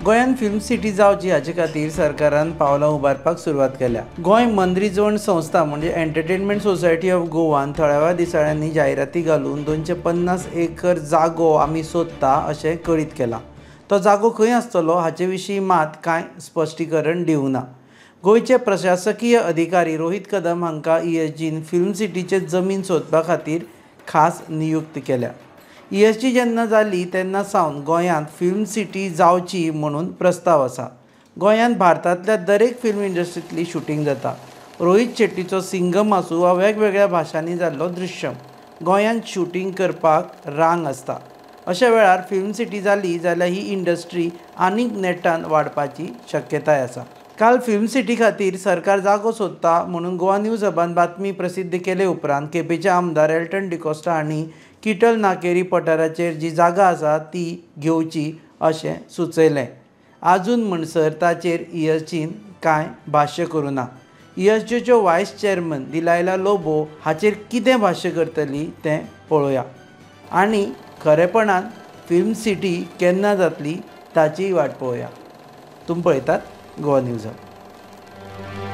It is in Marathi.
गोंयान फिल्म सिटी जावची हाचे खातीर सरकारान पावलां उबारपाक सुरवात केल्या। गोंय मनरिजवण संस्था म्हणजे एंटरटेनमेंट सोसायटी ऑफ गोवान थळाव्या दिसाळ्यांनी जायराती घालून 250 एकर जागो आमी सोदता अशें कळीत केलां। तो जागो खंय आसतलो हाचे विशीं मात कांय स्पश्टीकरण दिवंक ना। गोंयचे प्रशासकीय अधिकारी रोहित कदम हांकां ESGन फिल्म सिटीचे जमीन सोदपा खातीर खास नियुक्त केल्या। ESG जेन्ना जाली तेन्ना सावन गोंयांत फिल्म सिटी जावची म्हणून प्रस्ताव आसा। गोंयांत भारतांतल्या दरेक फिल्म इंडस्ट्रींतली शूटिंग जाता। रोहित शेट्टीचो सिंघम आसूं वा वेगवेगळ्या भाशांनी जाल्लो दृश्यम, गोंयांत शूटिंग करपाक रांग आसता। अशा वेळार फिल्म सिटी जाली जाल्यार ही इंडस्ट्री आनीक नेटान वाडपाची शक्यताय आसा। काल फिल्म सिटी खातीर सरकार जागो सोदता म्हणून गोवा न्यूज हबान बातमी प्रसिद्ध केले उपरांत केपेंचे आमदार एल्टन डिकोस्टा हांणी किटल नाकेरी पठाराचेर जी जागा आसा ती घेवची अशें सुचयलें। आजून म्हणसर ताचेर ESGन कांय भाश्य करूं ना। ESGच्यो व्हायस चेअरमन दिलायला लोबो हाचेर कितें भाश्य करतली तें पळोवया आनी खरेपणान फिल्म सिटी केन्ना जातली ताची वाट पळोवया। तुमी पळयतात गोवा न्यूज हब।